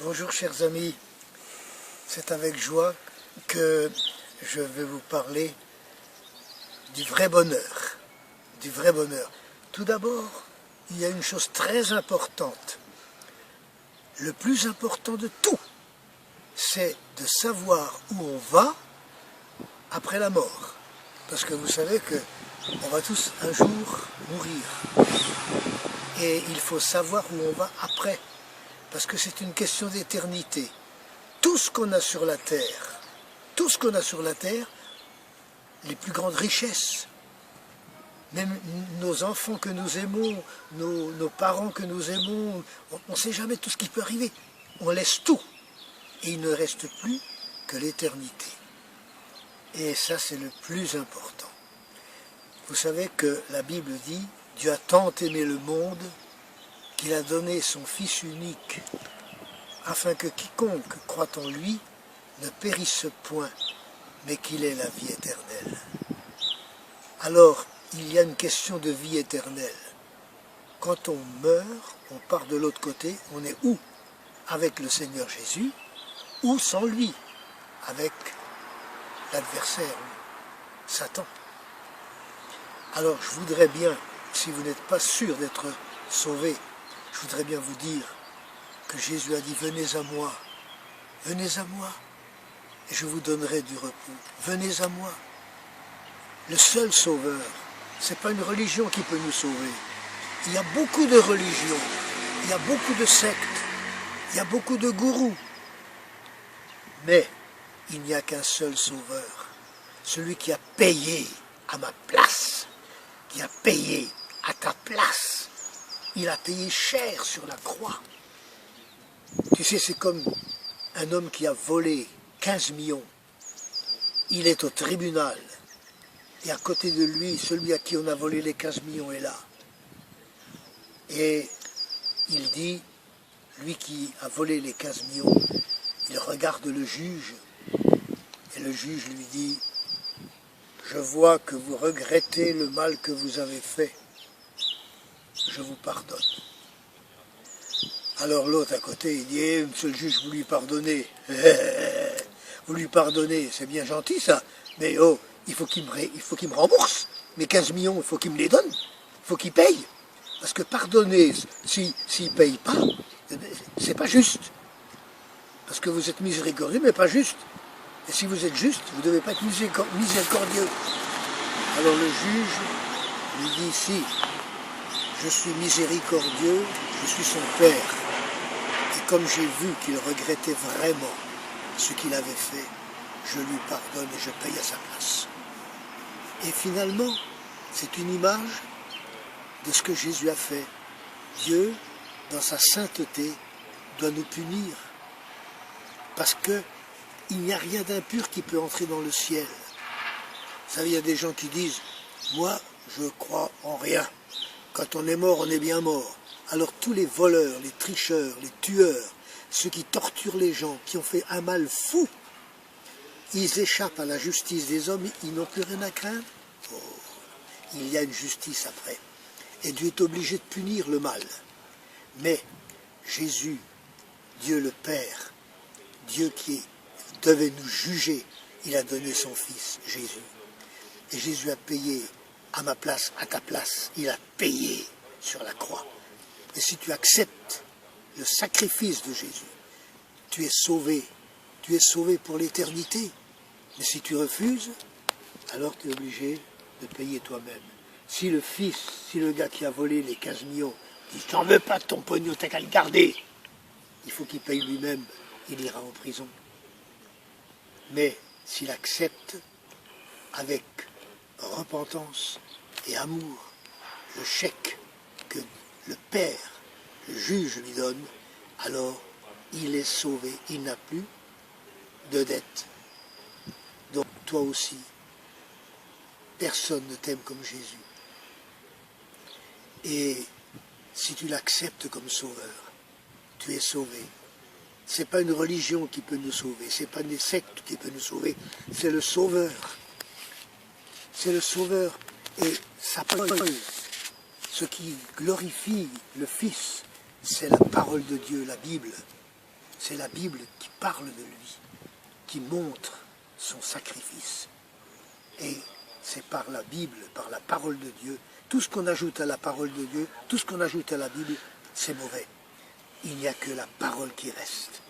Bonjour chers amis, c'est avec joie que je vais vous parler du vrai bonheur, du vrai bonheur. Tout d'abord, il y a une chose très importante. Le plus important de tout, c'est de savoir où on va après la mort. Parce que vous savez qu'on va tous un jour mourir. Et il faut savoir où on va après. Parce que c'est une question d'éternité. Tout ce qu'on a sur la terre, les plus grandes richesses, même nos enfants que nous aimons, nos parents que nous aimons, on ne sait jamais tout ce qui peut arriver. On laisse tout. Et il ne reste plus que l'éternité. Et ça, c'est le plus important. Vous savez que la Bible dit « Dieu a tant aimé le monde qu'il a donné son Fils unique, afin que quiconque croit en lui ne périsse point, mais qu'il ait la vie éternelle. » Alors, il y a une question de vie éternelle. Quand on meurt, on part de l'autre côté, on est où? Avec le Seigneur Jésus, ou sans lui, avec l'adversaire, Satan. Alors, je voudrais bien, si vous n'êtes pas sûr d'être sauvé, je voudrais bien vous dire que Jésus a dit « Venez à moi, et je vous donnerai du repos. Venez à moi. » Le seul sauveur, ce n'est pas une religion qui peut nous sauver. Il y a beaucoup de religions, il y a beaucoup de sectes, il y a beaucoup de gourous. Mais il n'y a qu'un seul sauveur, celui qui a payé à ma place, qui a payé à ta place. Il a payé cher sur la croix. Tu sais, c'est comme un homme qui a volé 15 millions. Il est au tribunal. Et à côté de lui, celui à qui on a volé les 15 millions est là. Et il dit, lui qui a volé les 15 millions, il regarde le juge. Et le juge lui dit, je vois que vous regrettez le mal que vous avez fait. Je vous pardonne. Alors l'autre à côté, il dit, monsieur le juge, vous lui pardonnez. Vous lui pardonnez, c'est bien gentil ça, mais oh, il faut qu'il me rembourse. Mes 15 millions, il faut qu'il me les donne. Il faut qu'il paye. Parce que pardonner, s'il ne paye pas, c'est pas juste. Parce que vous êtes miséricordieux, mais pas juste. Et si vous êtes juste, vous ne devez pas être miséricordieux. Alors le juge lui dit, si, je suis miséricordieux, je suis son père. Et comme j'ai vu qu'il regrettait vraiment ce qu'il avait fait, je lui pardonne et je paye à sa place. Et finalement, c'est une image de ce que Jésus a fait. Dieu, dans sa sainteté, doit nous punir. Parce qu'il n'y a rien d'impur qui peut entrer dans le ciel. Vous savez, il y a des gens qui disent, moi, je crois en rien. Quand on est mort, on est bien mort. Alors tous les voleurs, les tricheurs, les tueurs, ceux qui torturent les gens, qui ont fait un mal fou, ils échappent à la justice des hommes, ils n'ont plus rien à craindre. Oh, il y a une justice après. Et Dieu est obligé de punir le mal. Mais Jésus, Dieu le Père, Dieu qui devait nous juger, il a donné son Fils, Jésus. Et Jésus a payé à ma place, à ta place. Il a payé sur la croix. Et si tu acceptes le sacrifice de Jésus, tu es sauvé. Tu es sauvé pour l'éternité. Mais si tu refuses, alors tu es obligé de payer toi-même. Si le fils, si le gars qui a volé les 15 millions, dit « T'en veux pas de ton pognon, t'as qu'à le garder », il faut qu'il paye lui-même, il ira en prison. Mais s'il accepte avec repentance et amour le chèque que le Père, le juge lui donne, alors il est sauvé, il n'a plus de dette. Donc toi aussi, personne ne t'aime comme Jésus. Et si tu l'acceptes comme sauveur, tu es sauvé. Ce n'est pas une religion qui peut nous sauver, ce n'est pas une secte qui peut nous sauver, c'est le Sauveur. C'est le Sauveur. Et sa parole, ce qui glorifie le Fils, c'est la parole de Dieu, la Bible. c'est la Bible qui parle de lui, qui montre son sacrifice. Et c'est par la Bible, par la parole de Dieu, tout ce qu'on ajoute à la parole de Dieu, tout ce qu'on ajoute à la Bible, c'est mauvais. Il n'y a que la parole qui reste.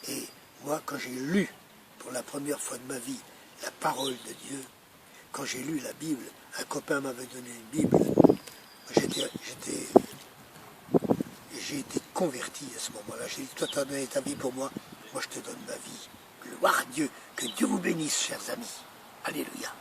Et moi, quand j'ai lu, pour la première fois de ma vie, la parole de Dieu, quand j'ai lu la Bible, un copain m'avait donné une Bible, j'ai été converti à ce moment-là. J'ai dit, toi, tu as donné ta vie pour moi, moi je te donne ma vie. Gloire à Dieu, que Dieu vous bénisse, chers amis. Alléluia.